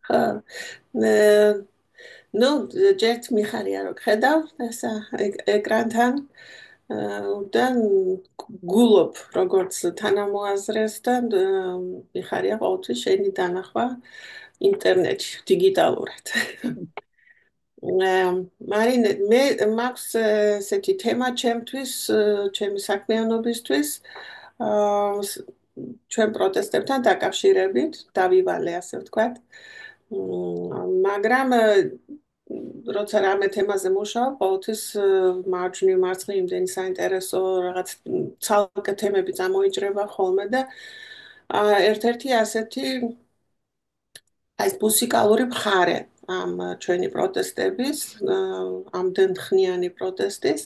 ხო. მე ნუ ჯერთ მიხარია რომ ხედავ ესა ეკრანთან და გულობ როგორც თანამოაზრეს და მიხარია ყოველთვის შენი დანახვა ინტერნეტში დიგიტალურად. მარინე მე მაქვს ესეთი თემა ჩემთვის ჩემი საქმიანობისთვის ჩვენ პროტესტებთან დაკავშირებით დავივალე ასე ვთქვათ. მაგრამ როცა რამე თემაზე მუშაობ, ყოველთვის მარჯვნივ მარცხნივ იმდენი საინტერესო რაღაც ცალკე თემები წამოიჭრება ხოლმე და ერთ-ერთი ასეთი ეს მუსიკალური მხარე ამ ჩვენი პროტესტების, ამდენხნიანი პროტესტის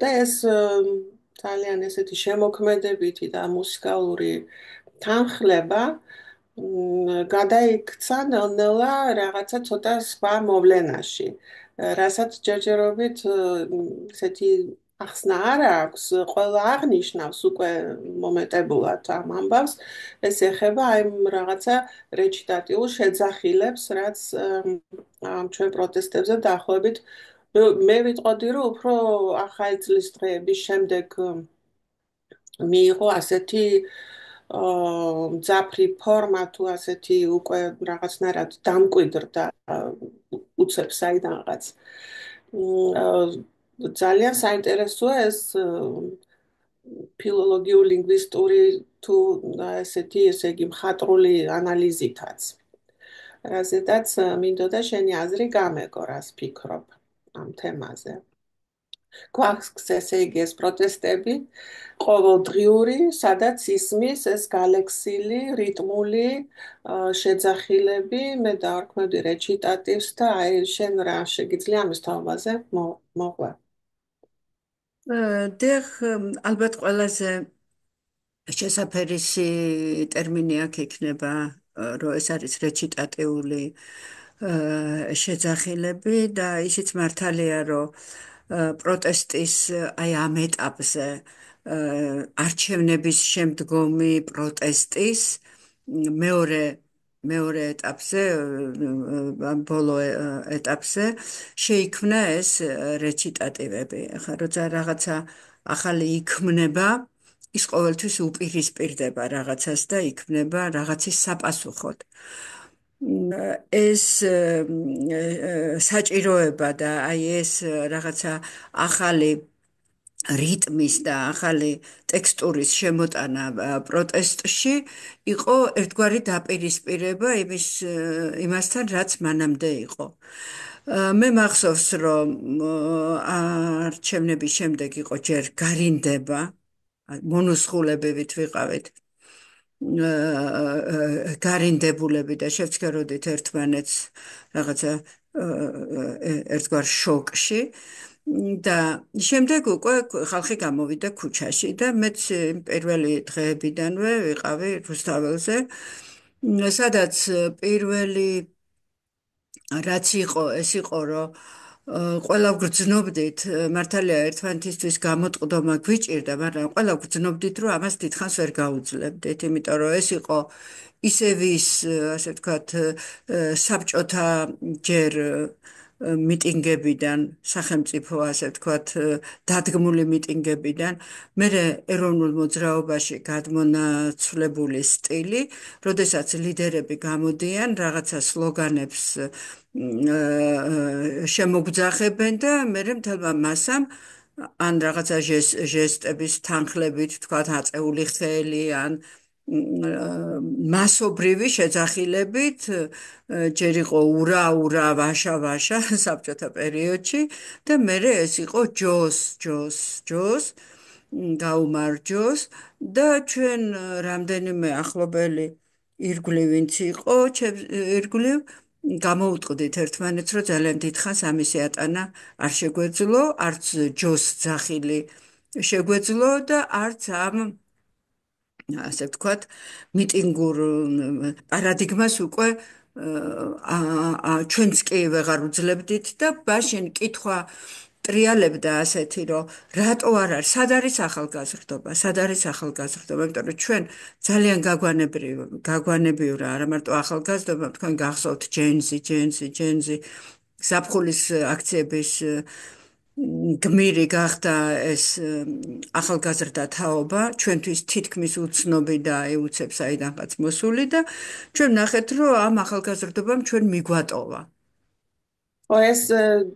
და ეს ძალიან ესეთი შემოქმედებითი და მუსიკალური თანხლება გადაიქცა ნელ-ნელა რაღაცა ცოტა სხვა მოვლენაში, რასაც ჯერჯერობით ესეთი ახსნა არ აქვს, ყველა აღნიშნავს უკვე მომეტებულად ამ ამბავს, ეს ეხება აი რაღაცა რეჩიტატიულ შეძახილებს, რაც ამ ჩვენ პროტესტებზე დაახლოებით მე ვიტყოდი, რომ უფრო ახალი წლის დღეების შემდეგ მიიღო ასეთი მძაფრი ფორმა თუ ასეთი უკვე რაღაცნაირად დამკვიდრდა უცებ საიდანღაც. ძალიან საინტერესოა ეს ფილოლოგიურ-ლინგვისტური თუ ესეთი, ესე იგი, მხატვრული ანალიზითაც. რაზედაც მინდოდა შენი აზრი გამეგო, რას ფიქრობ ამ თემაზე. გვაქვს ესე იგი ეს პროტესტები ყოველდღიური, სადაც ისმის ეს გალექსილი, რიტმული შეძახილები, მე დავარქმევდი რეჩიტატივს და აი შენ რა შეგიძლია ამის თაობაზე მოყვე. დიახ, ალბათ ყველაზე შესაფერისი ტერმინი აქ იქნება, რომ ეს არის რეჩიტატიული შეძახილები და ისიც მართალია, რომ პროტესტის აი ამ ეტაპზე არჩევნების შემდგომი პროტესტის მეორე მეორე ეტაპზე, ბოლო ეტაპზე შეიქმნა ეს რეჩიტატივები. ახლა როცა რაღაცა ახალი იქმნება, ის ყოველთვის უპირისპირდება რაღაცას და იქმნება რაღაცის საპასუხოდ. ეს საჭიროება და აი ეს რაღაცა ახალი რიტმის და ახალი ტექსტურის შემოტანა პროტესტში იყო ერთგვარი დაპირისპირება იმასთან, რაც მანამდე იყო. მე მახსოვს, რომ არჩევნების შემდეგ იყო ჯერ გარინდება, მონოსხულებებით ვიყავით გარინდებულები და შევცქეროდით ერთმანეთს რაღაცა ერთგვარ შოკში და შემდეგ უკვე ხალხი გამოვიდა ქუჩაში და მეც პირველი დღეებიდანვე ვიყავი რუსთაველზე, სადაც პირველი რაც იყო, ეს იყო, რომ ყველა ვგრძნობდით, მართალია ერთმანეთისთვის გამოტყდომა გვიჭირდა, მაგრამ ყველა ვგრძნობდით, რომ ამას დიდხანს ვერ გაუძლებდით, იმიტომ რომ ეს იყო ისევ ის, ასე ვთქვათ, საბჭოთა ჯერ მიტინგებიდან, სახელმწიფო, ასე ვთქვათ, დადგმული მიტინგებიდან, მერე ეროვნულ მოძრაობაში გადმონაცვლებული სტილი, როდესაც ლიდერები გამოდიან, რაღაცა სლოგანებს შემოგძახებენ და მერე მთელმა მასამ ან რაღაცა ჟესტების თანხლებით, თქვათ, აწეული ხელი, ან მასობრივი შეძახილებით, ჯერ იყო ურა, ურა, ვაშა, ვაშა საბჭოთა პერიოდში და მერე ეს იყო ჯოს, ჯოს, ჯოს, გაუმარჯოს და ჩვენ რამდენიმე ახლობელი ირგვლივ ვინც იყო, ირგვლივ გამოუტყდით ერთმანეთს, რომ ძალიან დიდხანს ამისი ატანა არ შეგვეძლო, არც ჯოს ძახილი შეგვეძლო და არც ამ ასე ვთქვათ, მიტინგურ პარადიგმას უკვე ჩვენც კი ვეღარ უძლებდით და ბაშენ კითხვა ტრიალებდა ასეთი, რომ რატო არ არის, სად არის ახალგაზრდობა, სად არის ახალგაზრდობა, იმიტომ რომ ჩვენ ძალიან გაგვანებიურა, არა მარტო ახალგაზრდობა, თქვენ გახსოვთ ჯენზი, ზაფხულის აქციების გმირი გახდა ეს ახალგაზრდა თაობა, ჩვენთვის თითქმის უცნობი და ეუცებს აიდანღაც მოსული და ჩვენ ნახეთ, რომ ამ ახალგაზრდობამ ჩვენ მიგვატოვა. ეს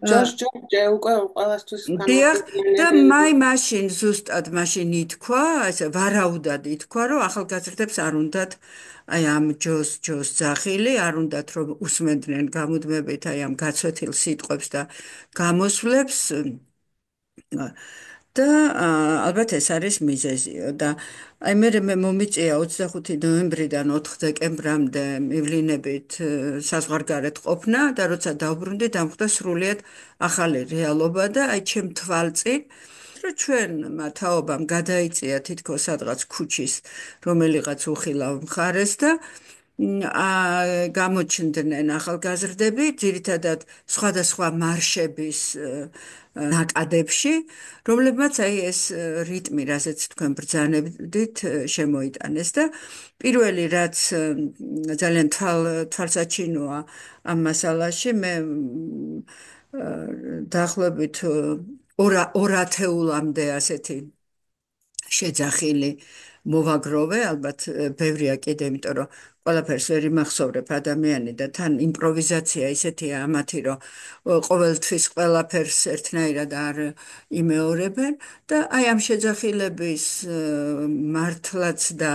ჯოშ ჯორჯი უკვე ყველასთვის დიახ, და გამოყენებელი. მაშინ ზუსტად მაშინ ითქვა, ესე ვარაუდად ითქვა, რომ ახალგაზრდებს არ უნდათ აი ამ ჯოს ძახილი, არ უნდათ რომ უსმენდნენ გამუდმებით აი ამ გაცვეთილ სიტყვებს და გამოსვლებს და ალბათ ეს არის მიზეზიო და აი მე მომიწია 25 ნოემბრიდან 4 დეკემბრამდე მივლინებით საზღვარგარეთ ყოფნა და როცა დავბრუნდი დამხვდა სრულიად ახალი რეალობა და აი ჩემ თვალწინ რომ ჩვენმა თაობამ გადაიწია თითქოს სადღაც ქუჩის რომელიღაც უხილავ მხარეს და გამოჩნდნენ ახალგაზრდები, ძირითადად სხვადასხვა მარშების ნაკადებში, რომლებმაც აი ეს რიტმი, რასაც თქვენ ბრძანებდით, შემოიტანეს და პირველი რაც ძალიან თვალსაჩინოა ამ მასალაში, მე დაახლოებით ორ ათეულამდე ასეთი შეძახილი მოვაგროვე, ალბათ ბევრია კიდე, იმიტომ რომ ყველაფერს ვერ იმახსოვრებ ადამიანი და თან იმპროვიზაცია ისეთია ამათი, რომ ყოველთვის ყველაფერს ერთნაირად არ იმეორებენ და აი ამ შეძახილების მართლაც და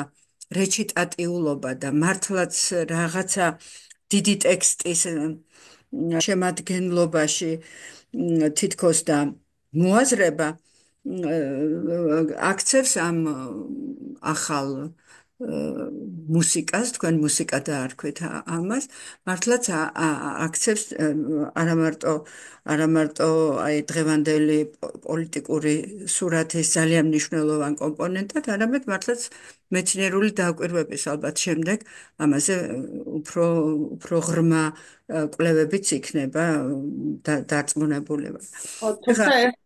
რეჩიტატიულობა და მართლაც რაღაცა დიდი ტექსტის შემადგენლობაში თითქოს და მოაზრება აქცევს ამ ახალ მუსიკას, თქვენ მუსიკა დაარქვით ამას, მართლაც აქცევს არა მარტო აი დღევანდელი პოლიტიკური სურათის ძალიან მნიშვნელოვან კომპონენტად, არამედ მართლაც მეცნიერული დაკვირვების ალბათ შემდეგ ამაზე უფრო ღრმა კვლევებიც იქნება დარწმუნებული ვარ. ეხლა თუმცა ეს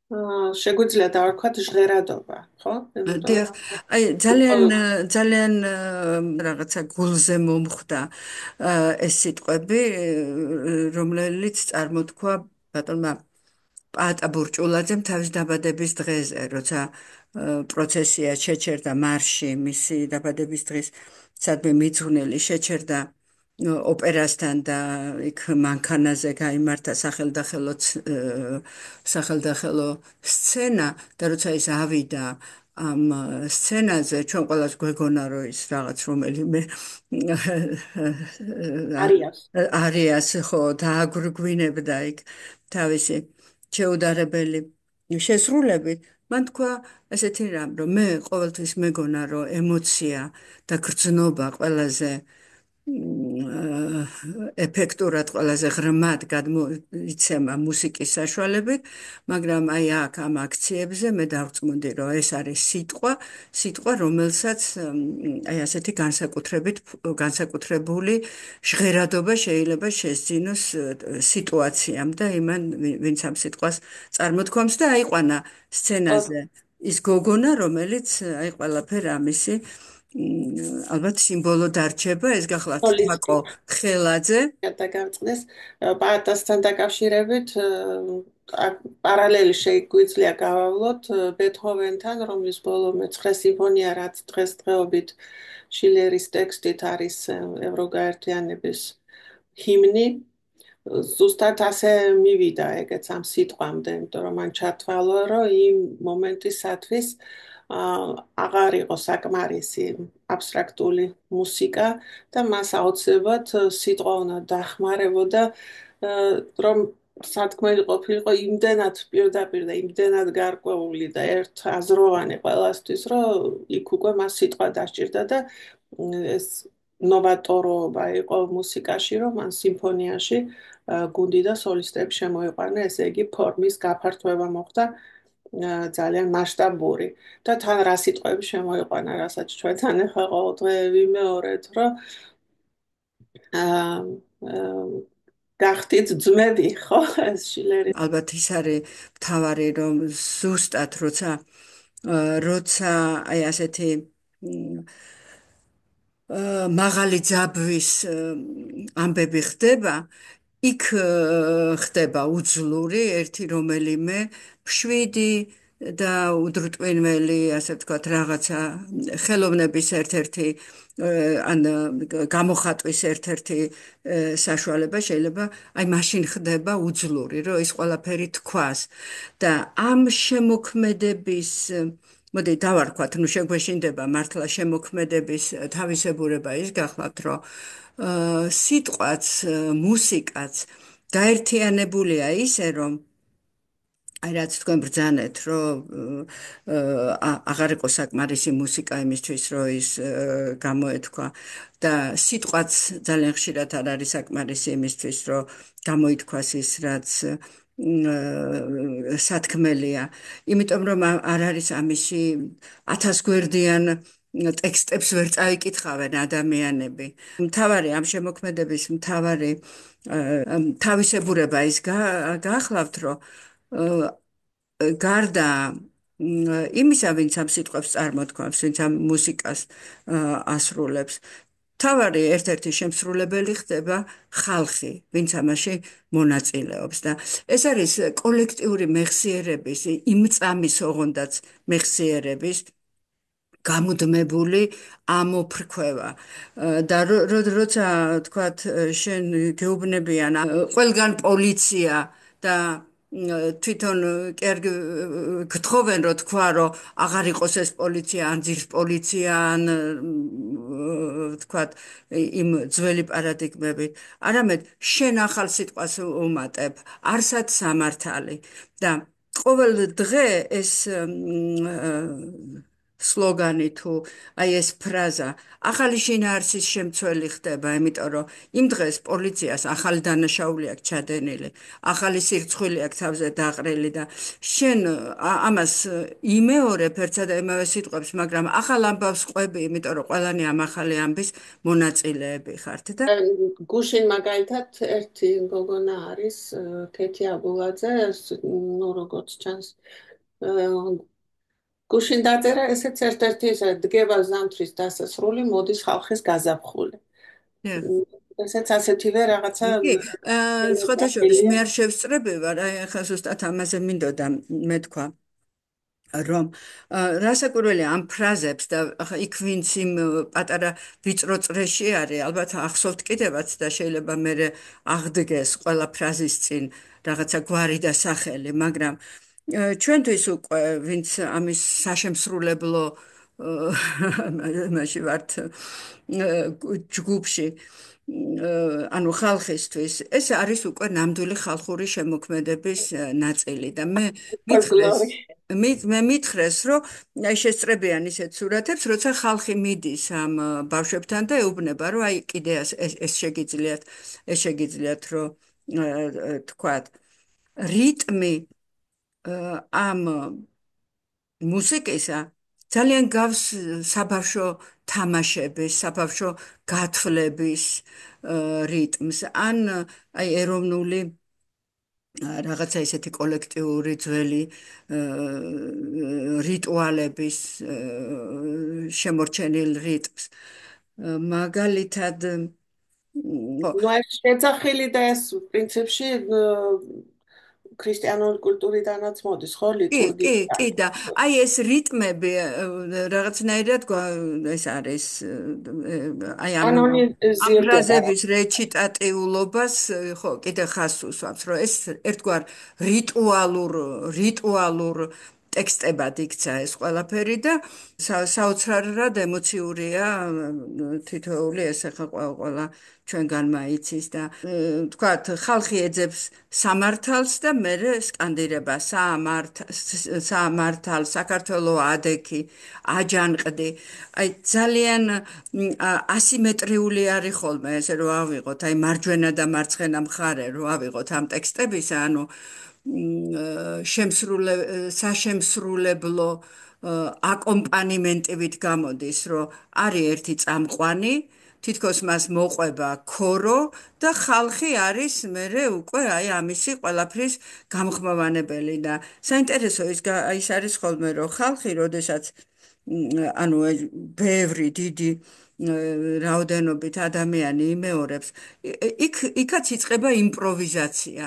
შეგვიძლია დავარქვათ ჟღერადობა, ხო? იმიტომ დიახ, რომ აი ძალიან რაღაცა გულზე მომხვდა ეს სიტყვები, რომელიც წარმოთქვა ბატონმა პაატა ბურჭულაძემ თავის დაბადების დღეზე, როცა პროცესია შეჩერდა მარში მისი დაბადების დღის სადმე მიძღვნილი შეჩერდა ოპერასთან და იქ მანქანაზე გაიმართა სახელდახელო სცენა და როცა ის ავიდა ამ სცენაზე ჩვენ ყველას გვეგონა რომ ის რაღაც რომელიმე არიას. არიას ხო დააგვირგვინებდა იქ თავისი შეუდარებელი შესრულებით მან თქვა ესეთი რამ რომ მე ყოველთვის მეგონა რომ ემოცია და გრძნობა ყველაზე ეფექტურად ყველაზე ღრმად გადმოიცემა მუსიკის საშუალებით, მაგრამ აი აქ ამ აქციებზე მე დავწმუნდი, რომ ეს არის სიტყვა, რომელსაც აი ასეთი განსაკუთრებული ჟღერადობა შეიძლება შესძინოს სიტუაციამ და იმან, ვინც ამ სიტყვას წარმოთქვამს და აიყვანა სცენაზე ის გოგონა, რომელიც აი ყველაფერ ამისი ალბათ სიმბოლო დარჩება, ეს გახლავთ თაკო სოლისტი ხელაძე. გადაგამწყდეს პაატასთან დაკავშირებით პარალელი შეგვიძლია გავავლოთ ბეთჰოვენთან, რომლის ბოლო მეცხრე სიმფონია, რაც დღესდღეობით შილერის ტექსტით არის ევროგაერთიანების ჰიმნი. ზუსტად ასე მივიდა ეგეც ამ სიტყვამდე, იმიტომ რომ მან ჩათვალა, რომ იმ მომენტისათვის აღარ იყო საკმარისი აბსტრაქტული მუსიკა და მას აუცილებლად სიტყვა უნდა დახმარებოდა, რომ სათქმელი ყოფილიყო იმდენად პირდაპირ და იმდენად გარკვეული და ერთაზროვანი ყველასთვის, რომ იქ უკვე მას სიტყვა დასჭირდა და ეს ნოვატორობა იყო მუსიკაში, რომ მან სიმფონიაში გუნდი და სოლისტები შემოიყვანა, ესე იგი ფორმის გაფართოება მოხდა ძალიან მასშტაბური და თან რა სიტყვები შემოიყვანა, რასაც ჩვენთან ახლა ყოველდღე ვიმეორეთ, რომ გახდით ძმები, ხო? ეს შილერი. ალბათ ის არის მთავარი, რომ ზუსტად როცა აი ასეთი მაღალი ძაბვის ამბები ხდება, იქ ხდება უძლური ერთი რომელიმე მშვიდი და udrutwinveli, ასე ვთქვათ, რაღაცა ხელოვნების ერთ-ერთი ან გამოხატვის ერთ-ერთი საშუალება შეიძლება აი მაშინ ხდება უძლური, რომ ის ყველაფერი თქვას და ამ შემოქმედების მოდი დავარქვათ, ნუ შეგვეშინდება მართლა შემოქმედების თავისებურება ის გახლავთ, რომ სიტყვაც, მუსიკაც გაერთიანებულია ისე, რომ აი რაც თქვენ ბრძანეთ, რომ აღარ იყო საკმარისი მუსიკა იმისთვის, რომ ის გამოეთქვა და სიტყვაც ძალიან ხშირად არ არის საკმარისი იმისთვის, რომ გამოითქვას ის, რაც სათქმელია. იმიტომ რომ არ არის ამისი ათასგვერდიან ტექსტებს ვერ წაიკითხავენ ადამიანები. მთავარი ამ შემოქმედების მთავარი თავისებურება ის გაახლავთ, რომ გარდა იმისა, ვინც ამ სიტყვებს წარმოთქვამს, ვინც ამ მუსიკას ასრულებს, თავარი ერთ-ერთი შემსრულებელი ხდება ხალხი, ვინც ამაში მონაწილეობს და ეს არის კოლექტიური მეხსიერების, იმწამის ოღონდაც მეხსიერების გამუდმებული ამოფრქვევა და როცა თქვათ შენ გეუბნებიან ყველგან პოლიცია და თვითონ კი არ გთხოვენ რომ თქვა რომ აღარ იყოს ეს პოლიცია ან ძირს პოლიცია ან თქვათ იმ ძველი პარადიგმებით არამედ შენ ახალ სიტყვას უმატებ არსად სამართალი და ყოველ დღე ეს სლოგანი თუ აი ეს ფრაზა ახალი შინაარსის შემცველი ხდება, იმიტომ რომ იმ დღეს პოლიციას ახალი დანაშაული აქვს ჩადენილი, ახალი სირცხვილი აქვს თავზე დაყრილი და შენ ამას იმეორებ ერთსა და იმავე სიტყვებს, მაგრამ ახალ ამბავს ყვები, იმიტომ რომ ყველანი ამ ახალი ამბის მონაწილეები ხართ და გუშინ მაგალითად ერთი გოგონა არის, ქეთი აბულაძე, ნუ როგორც ჩანს, გუშინ დაწერა ესეც ერთ-ერთი ისე დგება ზამთრის დასასრული, მოდის ხალხის გაზაფხული. ესეც ასეთივე რაღაცა კი, სხვათა შორის მე არ შევსწრები ვარ, აი ახლა ზუსტად ამაზე მინდოდა მეთქვა. რომ რასაკვირველია ამ ფრაზებს და იქ ვინც იმ პატარა ვიწრო წრეში არის, ალბათ ახსოვთ კიდევაც და შეიძლება მე აღდგეს ყველა ფრაზის წინ რაღაცა გვარი და სახელი, მაგრამ ჩვენთვის უკვე ვინც ამის საშემსრულებლო მაშინ ვართ ჯგუფში ანუ ხალხისთვის ეს არის უკვე ნამდვილი ხალხური შემოქმედების ნაწილი და მე მითხრეს ფოლკლორი. მე მითხრეს, რომ აი შესწრებიან ისეთ სურათებს, როცა ხალხი მიდის ამ ბავშვებთან და ეუბნება, რომ აი კიდე ეს შეგიძლიათ, რომ თქვათ, რიტმი ამ მუსიკისა ძალიან გავს საბავშვო თამაშების, საბავშვო გათვლების რიტმს, ან აი ეროვნული რაღაცა ისეთი კოლექტიური ძველი რიტუალების შემორჩენილ რიტმს. მაგალითად, ნუ ეს შეძახილი და ეს პრინციპში ქრისტიანული კულტურიდანაც მოდის, ხო, კი, კი, ლიტურგია. კი და აი ეს რიტმები რაღაცნაირად ეს არის აი ამ კანონიზირდება. ფრაზების რეჩიტატიულობას ხო კიდე ხას უსვამს რომ ეს ერთგვარ რიტუალურ ტექსტებად იქცა ეს ყველაფერი და საოცრად ემოციურია თითოეული ეს ახლა ყველა ჩვენგან მაიცის და თქვათ ხალხი ეძებს სამართალს და მერე სკანდირება სამართალ საქართველო ადექი აჯანყდი აი ძალიან ასიმეტრიული არის ხოლმე ესე რომ ავიღოთ აი მარჯვენა და მარცხენა მხარე რომ ავიღოთ ამ ტექსტებისა ანუ საშემსრულებლო აკომპანიმენტივით გამოდის რომ არის ერთი წამყვანი თითქოს მას მოყვება ქორო და ხალხი არის მერე უკვე აი ამისი ყველაფრის გამხმოვანებელი და საინტერესო ის არის ხოლმე რომ ხალხი როდესაც ანუ ბევრი დიდი რაოდენობით ადამიანი იმეორებს იქაც იწყება იმპროვიზაცია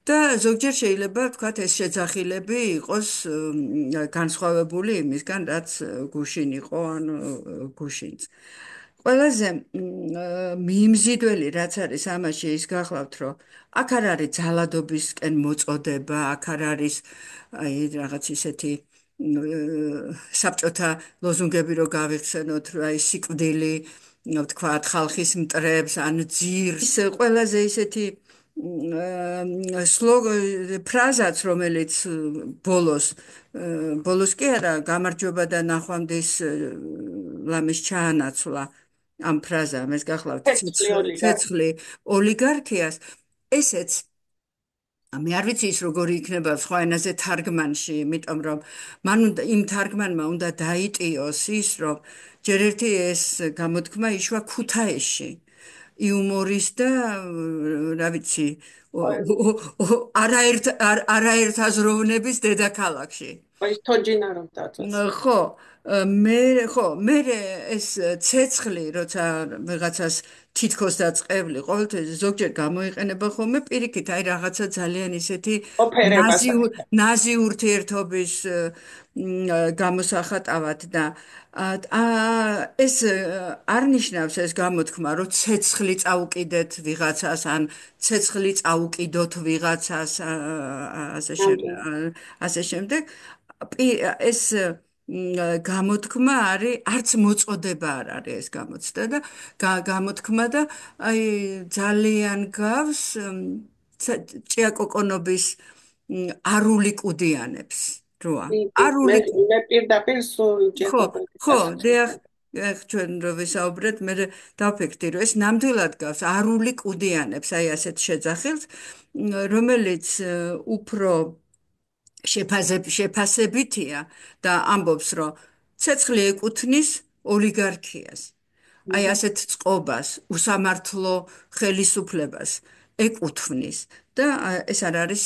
და ზოგჯერ შეიძლება ვთქვათ ეს შეძახილები იყოს განსხვავებული იმისგან რაც გუშინ იყო ან გუშინს ყველაზე მიიმზიდველი რაც არის ამაში ის გახლავთ რომ აქ არ არის ძალადობისკენ მოწოდება აქ არ არის აი რაღაც ისეთი საბჭოთა ლოზუნგები რო გავიხსენოთ რომ აი სიკვდილი ვთქვათ ხალხის მტრებს ან ძირს ყველაზე ისეთი ფრაზაც რომელიც ბოლოს კი არა გამარჯვება და ნახვამდის ლამის ჩაანაცვლა ამ ფრაზამ ეს გახლავთ ცეცხლი ოლიგარქი. ცეცხლი ოლიგარქიას ესეც მე არ ვიცი ის როგორი იქნება სხვა ენაზე თარგმანში, იმიტომ რომ იმ თარგმანმა უნდა დაიტიოს ის, რომ ჯერ ერთი ეს გამოთქმა იშვა ქუთაისში. იუმორის და რა ვიცი, არაერთ აზროვნების დედაქალაქში. ის თოჯინა რომ დაწეს. ხო, მე ეს ცეცხლი, როცა ვიღაცას თითქოს დაწყევლი, ყოველთვის ზოგჯერ გამოიყენება ხოლმე პირიქით, აი რაღაცა ძალიან ისეთი ოფერებას ახდენს. ნაზი ურთიერთობის გამოსახატავად და ეს არ ნიშნავს ეს გამოთქმა, რომ ცეცხლი წაუკიდეთ ვიღაცას, ან ცეცხლი წაუკიდოთ ვიღაცას, ნამდვილად. ასე შემდეგ. ეს გამოთქმა არის, არც მოწოდება არ არის ეს გამოცდა და გამოთქმა და აი ძალიან გავს ჭიაკოკონობის არული კუდიანებს როა. კი, არული მე პირდაპირ სულ ხო, ჯეკოპოდი ხო, დიახ, დასახელება. ჩვენ რო ვისაუბრეთ, მე დავფიქრდი, რომ ეს ნამდვილად გავს არული კუდიანებს, აი ასეთ შეძახილს, რომელიც უფრო შეფასებითია და ამბობს, რომ ცეცხლი ეკუთვნის ოლიგარქიას. აი Mhm. ასეთ წყობას, უსამართლო ხელისუფლებას ეკუთვნის და ეს არ არის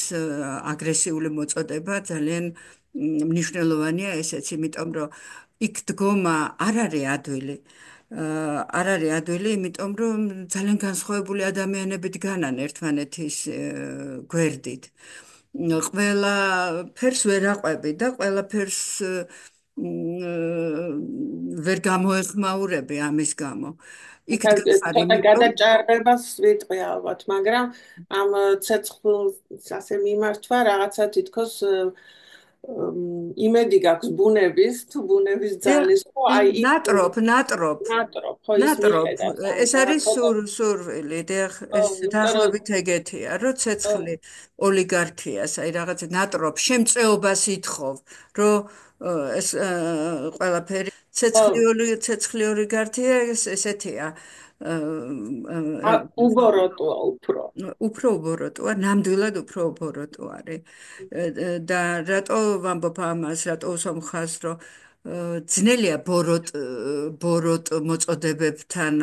აგრესიული მოწოდება, ძალიან მნიშვნელოვანია ესეც, იმიტომ რომ იქ დგომა არ არის ადვილი. არ არის ადვილი, იმიტომ რომ ძალიან განსხვავებული ადამიანები დგანან ერთმანეთის გვერდით. ყველა ფერს ვერ აყვები და ყველა ფერს ვერ გამოეხმაურები ამის გამო. იქ დგახარ, ცოტა იმიტომ გადაჭარბებას ვიტყვი ალბათ, მაგრამ ამ ცეცხლს ასე მიმართვა რაღაცა თითქოს იმედი გაქვს ბუნების, თუ ბუნების დიახ, ძალის, ხო, აი იქ ნატრობ, ნატრობ, ხო ის ნატრობ, მიხედავს ეს და არის ცოტა, სურვილი, დიახ, ხო, ეს იმიტომ რომ დაახლოებით ეგეთია, რომ ცეცხლი ოლიგარქიას, აი რაღაც ნატრობ, შემწეობას ითხოვ, რომ ეს ყველაფერი ხო, ცეცხლი ოლიგარქია ესეთია. უბოროტოა უფრო. უფრო უბოროტოა, ნამდვილად უფრო უბოროტო არის. და რატო ვამბობ ამას, რატო ვსამხას, რომ ძნელია ბოროტ მოწოდებებთან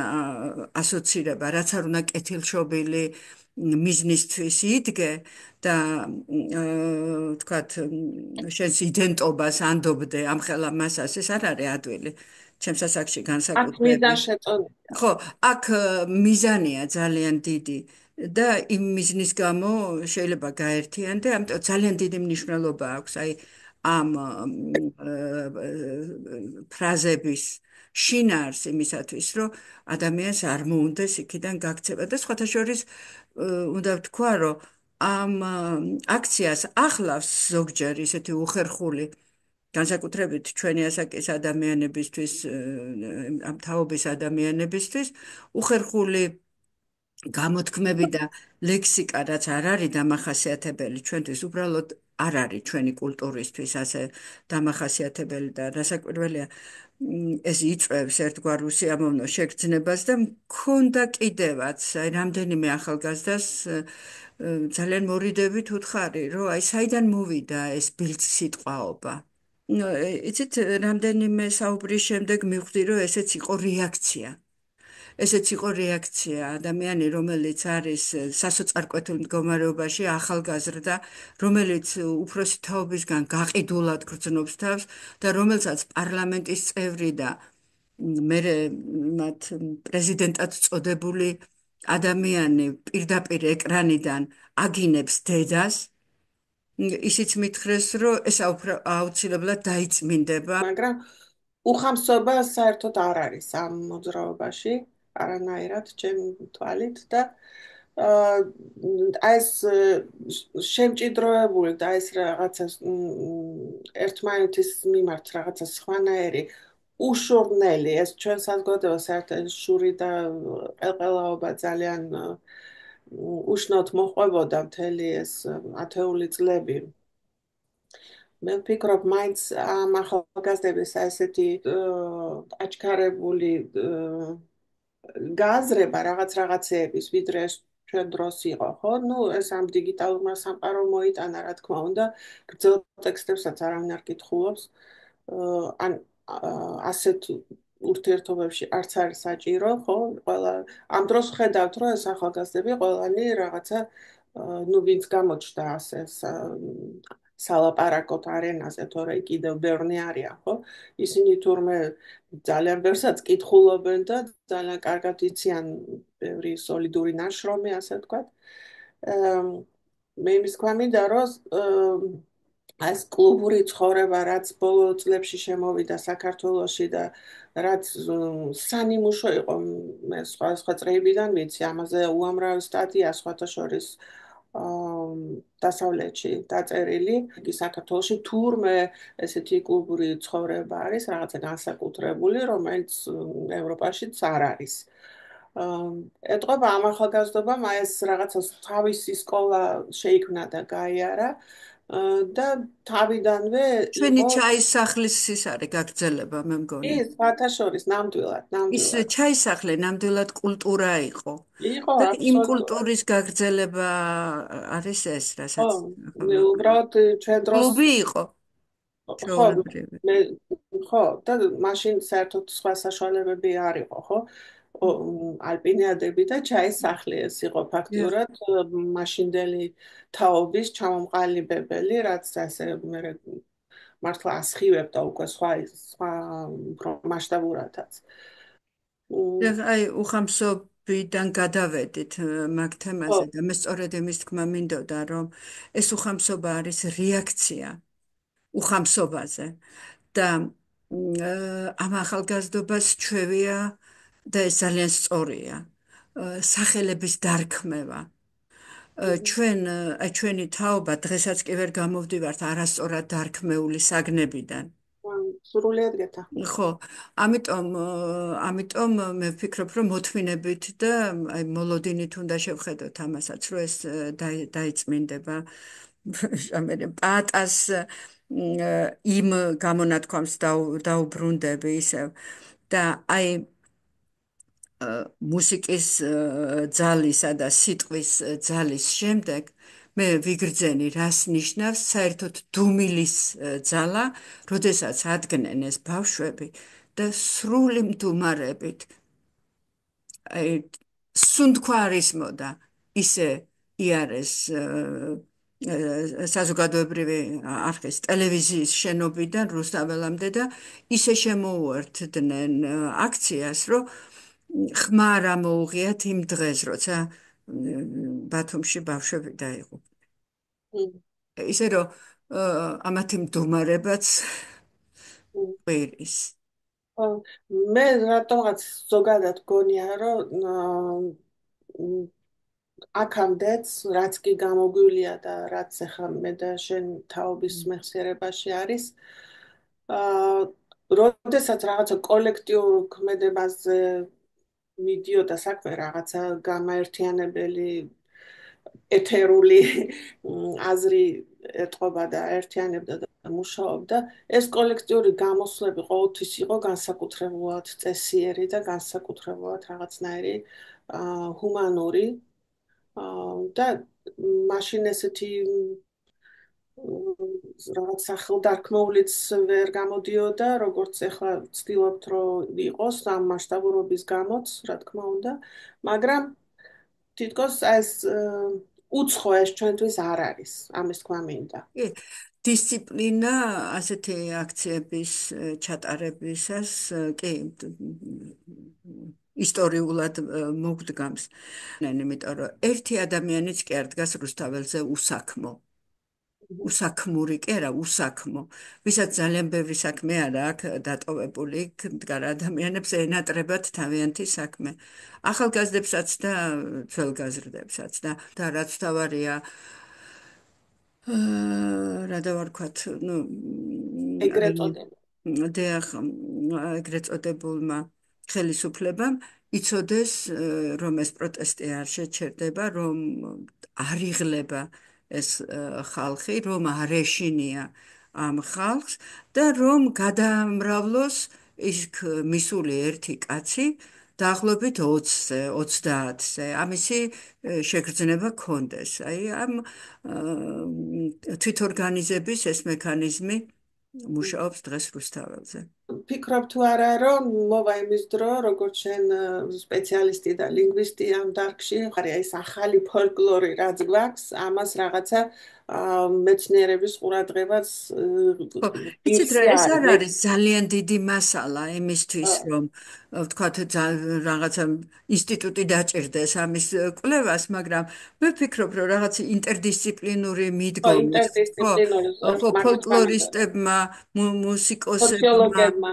ასოცირება, რაც არ უნდა კეთილშობილი მიზნისთვის იდგე და თქვათ შენს იდენტობას ანდობდე ამხელა მასას, ეს არ არის ადვილი. ჩემს ასაკში აქ მიზან განსაკუთრებით. შეწონილია. ხო, აქ მიზანია ძალიან დიდი და იმ მიზნის გამო შეიძლება გაერთიანდე, ამიტომ ძალიან დიდი მნიშვნელობა აქვს აი ამ ფრაზების შინაარს იმისათვის, რომ ადამიანს არ მოუნდეს იქიდან გაქცევა და სხვათა შორის უნდა ვთქვა, რომ ამ აქციას ახლავს ზოგჯერ ისეთი უხერხული განსაკუთრებით ჩვენი ასაკის ადამიანებისთვის, ამ თაობის ადამიანებისთვის, უხერხული გამოთქმები და ლექსიკა, რაც არ არის დამახასიათებელი ჩვენთვის, უბრალოდ არ არის ჩვენი კულტურისთვის ასე დამახასიათებელი და რასაკვირველია, ეს იწვევს ერთგვარ უსიამოვნო შეგრძნებას და მქონდა კიდევაც, აი რამდენიმე ახალგაზრდას ძალიან მორიდებით უთხარი, რომ აი საიდან მოვიდა ეს ბილწ სიტყვაობა. იცით, რამდენიმე საუბრის შემდეგ მივხვდი, რომ ესეც იყო რეაქცია. ესეც იყო რეაქცია, ადამიანი, რომელიც არის სასოწარკვეთილ მდგომარეობაში, ახალგაზრდა, რომელიც უფროსი თაობისგან გაყიდულად გრძნობს თავს და რომელსაც პარლამენტის წევრი და მე მათ პრეზიდენტად წოდებული ადამიანი პირდაპირ ეკრანიდან აგინებს დედას, ისიც მითხრეს, რომ ეს აუცილებლად დაიწმინდება. მაგრამ უხამსობა საერთოდ არ არის ამ მოძრაობაში, არანაირად ჩემი თვალით და აა, ეს შემჭიდროებული და ეს რაღაცა ერთმანეთის მიმართ რაღაცა სხვანაირი უშურნელი ეს ჩვენ საზოგადოებას საერთოდ შური და ყელყელაობა ძალიან უშნოდ მოყვებოდა მთელი ეს ათეული წლები. მე ვფიქრობ, მაინც ამ ახალგაზრდების ესეთი აჩქარებული გააზრება რაღაცეების, ვიდრე ეს ჩვენ დროს იყო, ხო? ნუ ეს ამ დიგიტალურმა სამყარომ მოიტანა, რა თქმა უნდა, გრძელ ტექსტებსაც არავინ არ კითხულობს. ან ასეთ ურთიერთობებში არც არის საჭირო, ხო? ყველა ამ დროს ხედავთ, რომ ეს ახალგაზრდები ყველანი რაღაცა ნუ ვინც გამოჩნდა ასე სალაპარაკოთ არენაზე, თორე კიდევ ბევრნი არიან, ხო? ისინი თურმე ძალიან ბევრსაც კითხულობენ და ძალიან კარგად იციან ბევრი სოლიდური ნაშრომი, ასე ვთქვათ. მე იმის თქვა მინდა, რომ ეს კლუბური ცხოვრება, რაც ბოლო წლებში შემოვიდა საქართველოში და რაც სანიმუშო იყო, მე სხვა წრეებიდან ვიცი, ამაზე უამრავი სტატია სხვათა შორის დასავლეთში დაწერილი. იგი საქართველოში თურმე ესეთი კლუბური ცხოვრება არის, რაღაცა განსაკუთრებული, რომელიც ევროპაშიც არ არის. ეტყობა ამ ახალგაზრდობამ ეს რაღაცა თავისი სკოლა შეიქმნა და გაიარა და თავიდანვე ჩვენი იყო ჩაისახლის ის არის გაგრძელება, მე მგონი. ის სხვათა შორის ნამდვილად, ის ნამდვილად. ჩაისახლე ნამდვილად კულტურა იყო. იყო და იმ აბსოლუტურად. კულტურის გაგრძელება არის ეს, ხო, რასაც უბრალოდ ჩვენ დროს კლუბი იყო, ხო, ჩვეულებრივი. მე ხო, და მაშინ საერთოდ სხვა საშუალებები არ იყო, ხო? ალპინიადები და ჩაისახლე ეს იყო დიახ. ფაქტურად მაშინდელი თაობის ჩამომყალიბებელი, რაც ასე მე მართლა ასხივებდა უკვე სხვა უფრო მასშტაბურადაც. მ, აი, უხამსობიდან გადავედით მაგ ხო, თემაზე და მე სწორედ იმის თქმა მინდოდა, რომ ეს უხამსობა არის რეაქცია უხამსობაზე და ამ ახალგაზრდობას ჩვევია და ეს ძალიან სწორია. სახელების დარქმევა. ჩვენ, აი ჩვენი თაობა დღესაც კი ვერ გამოვდივართ არასწორად დარქმეული საგნებიდან. სრულიად გეთახმები. ხო, ამიტომ მე ვფიქრობ, რომ მოთმინებით და აი მოლოდინით უნდა შევხედოთ ამასაც, რომ ეს დაიწმინდება ამერე პატას იმ გამონათქვამს დაუბრუნდები ისევ და აი მუსიკის ძალისა და სიტყვის ძალის შემდეგ მე ვიგრძენი რას ნიშნავს საერთოდ დუმილის ძალა, როდესაც ადგენენ ეს ბავშვები და სრული მდუმარებით აი სუნთქვა არ ისმოდა ისე იარეს საზოგადოებრივი არხის ტელევიზიის შენობიდან რუსთაველამდე და ისე შემოუერთდნენ აქციას, რომ ხმა რა მოუღიათ იმ დღეს, როცა ბათუმში ბავშვები დაიღუპნენ. ისე რომ ამათი მდუმარებაც ყვირის. ხო, მე რატომღაც ზოგადად გონია, რომ აქამდეც, რაც კი გამოგვილია და რაც ახლა მე და შენ თაობის მეხსიერებაში არის, აა, როდესაც რაღაცა კოლექტიურ ქმედებაზე მიდიოდა საქმე, რაღაცა გამაერთიანებელი ეთერული აზრი ეტყობა და ერთიანებდა და მუშაობდა, ეს კოლექტიური გამოსვლები ყოველთვის იყო განსაკუთრებულად წესიერი და განსაკუთრებულად რაღაცნაირი ჰუმანური და მაშინ ესეთი რაღაც სახელდარქმოულიც ვერ გამოდიოდა, როგორც ეხლა ვცდილობთ, რომ იყოს ამ მასშტაბურობის გამოც, რა თქმა უნდა, მაგრამ თითქოს ეს უცხო ეს ჩვენთვის არ არის, ამის თქმა მინდა. კი, დისციპლინა ასეთი აქციების ჩატარებისას კი ისტორიულად მოგვდგამს. იმიტომ რომ ერთი ადამიანიც კი არ დგას რუსთაველზე უსაქმო. უსაქმური კი არა, უსაქმო. ვისაც ძალიან ბევრი საქმე არა აქვს დატოვებული, მდგარ ადამიანებს ენატრებათ თავიანთი საქმე. ახალგაზრდებსაც და ძველგაზრდებსაც და რაც თავარია, რა დავარქვათ, ну, ეგრეთ აი, წოდება. დიახ, ეგრეთ წოდებულმა ხელისუფლებამ იცოდეს, რომ ეს პროტესტი არ შეჩერდება, რომ არ იღლება ეს ხალხი, რომ არ ეშინია ამ ხალხს და რომ გადაამრავლოს იქ მისული ერთი კაცი დაახლოებით 20-ზე, 30-ზე, ამისი შეგრძნება კონდეს. აი, ამ თვითორგანიზების ეს მექანიზმი მუშაობს დღეს რუსთაველზე. ფიქრობ თუ არა, რომ მოვა იმის დრო, როგორც შენ სპეციალისტი და ლინგვისტი ამ დარგში, ხარი ეს ახალი ფოლკლორი რაც გვაქვს, ამას რაღაცა მეცნიერების ყურადღებაც ხო, იცით რა, ღირსი ეს არ არის. არის ძალიან დიდი მასალა იმისთვის, რომ ვთქვათ, რაღაცა ინსტიტუტი დაჭირდეს ამის კვლევას, მაგრამ მე ვფიქრობ, რომ რაღაც ინტერდისციპლინური მიდგომით, ხო, ინტერდისციპლინური ხო, მაგას პამატო. ფოლკლორისტებმა, მუსიკოსებმა, სოციოლოგებმა,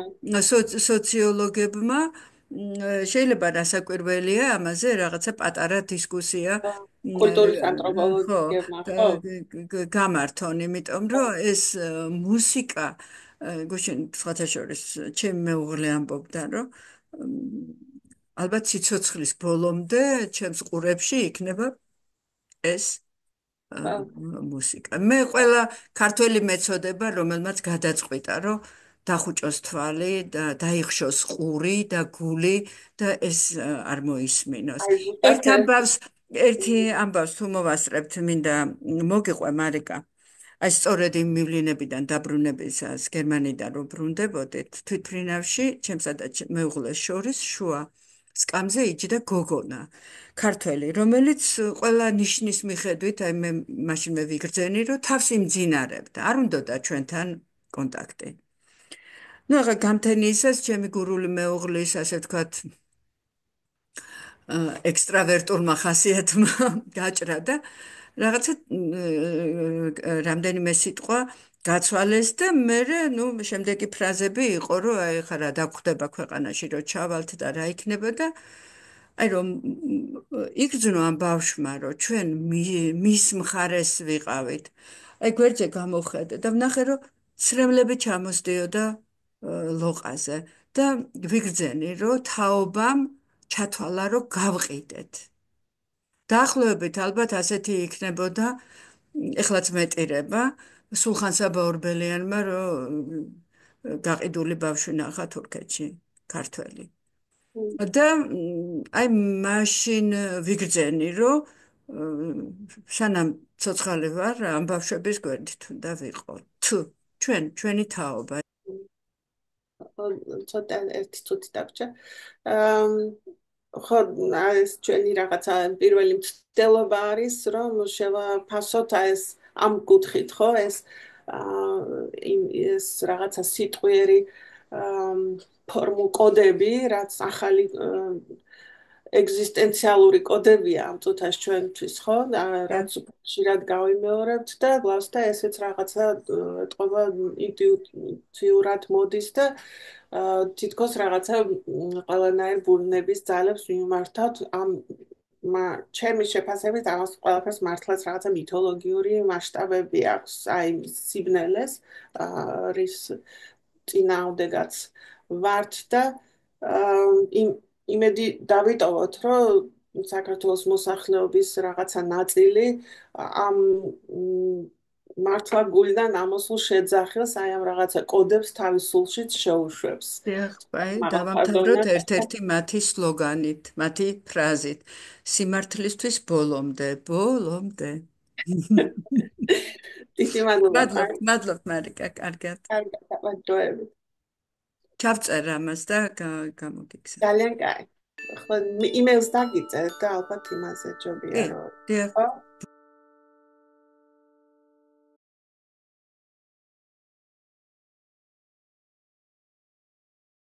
სოციოლოგებმა შეიძლება რასაკვირველია ამაზე რაღაცა პატარა დისკუსია კულტურის ხო ანთროპოლოგებმა, ხო? გამართონ, იმიტომ რომ ეს მუსიკა გუშინ სხვათა შორის ჩემი მეუღლე ამბობდა, რომ ალბათ სიცოცხლის ბოლომდე ჩემს ყურებში იქნება ეს ხო. მუსიკა. მე ყველა ქართველი მეწოდება, რომელმაც გადაწყვიტა, რომ დახუჭოს თვალი და დაიხშოს ყური და გული და ეს არ მოისმინოს. აი ერთ ზუსტად ეს ამბავს, ერთი ამბავს თუ მოვასწრებთ, მინდა მოგიყვე მარიკა. აი სწორედ იმ მივლინებიდან დაბრუნებისას გერმანიდან რომ ბრუნდებოდით, თვითმფრინავში ჩემსა და მეუღლეს შორის შუა სკამზე იჯდა გოგონა ქართველი, რომელიც ყველა ნიშნის მიხედვით, აი მე მაშინვე ვიგრძენი, რომ თავს იმძინარებდა, არ უნდოდა ჩვენთან კონტაქტი. ну, ახლა გამთენიისას ჩემი გურული მეუღლის, ასე ვთქვათ, ექსტრავერტულმა ხასიათმა გაჭრა და რაღაცა რამდენიმე სიტყვა გაცვალეს და მე ნუ შემდეგი ფრაზები იყო რომ აი ხა რა დაგხვდება ქვეყანაში რომ ჩავალთ და რა იქნება და აი რომ იგრძნო ამ ბავშვმა რომ ჩვენ მის მხარეს ვიყავით აი გვერდზე გამოვხედე და ვნახე რომ ცრემლები ჩამოსდიოდა ლოყაზე და ვიგრძენი რომ თაობამ ჩათვალა რომ გავყიდეთ დაახლოებით ალბათ ასეთი იქნებოდა ეხლაც მეტირება სულხან-საბა ორბელიანმა რომ გაყიდული ბავშვი ნახა თურქეთში ქართველი და აი მაშინ ვიგრძენი რომ სანამ ცოცხალი ვარ ამ ბავშვების გვერდით უნდა ვიყო თუ ჩვენი თაობა ცოტა ერთი წუთი დაგჭა. ხო, ეს ჩვენი რაღაცა პირველი მცდელობა არის, რომ შევაფასოთ ეს ამ კუთხით, ხო, ეს რაღაცა სიტყვიერი ფორმულ კოდები, რაც ახალი ეგზისტენციალური კოდებია ამ წუთას ჩვენთვის, ხო? რაც ხშირად გავიმეორებთ და გლავს და ესეც რაღაცა ეთყობა ინტუიტიურად მოდის და თითქოს რაღაცა ყველანაირ ბუნების ძალებს მიმართავთ ამ ჩემი შეფასებით ამას ყველაფერს მართლაც რაღაცა მითოლოგიური მასშტაბები აქვს აი სიბნელეს რის წინააღმდეგაც ვართ და იმ იმედი დავიტოვოთ, რომ საქართველოს მოსახლეობის რაღაცა ნაწილი ამ მართლა გულიდან ამოსულ შეძახილს აი ამ რაღაცა კოდებს თავის სულშიც შეუშვებს. დიახ, აი დავამთავროთ მაღალხარდაუნად ერთ-ერთი მათი სლოგანით, მათი ფრაზით. სიმართლისთვის ბოლომდე, ბოლომდე. დიდი მადლობა, მადლობთ, მადლობთ, მარიკა, კარგად. კარგად, დაგვაჯობებით. ჩავწერ ამას და გამოგიგზავნე. ძალიან კაი. ხო, იმეილს დაგიწერ და ალბათ იმაზე ჯობია კი, რომ. დიახ. ხო?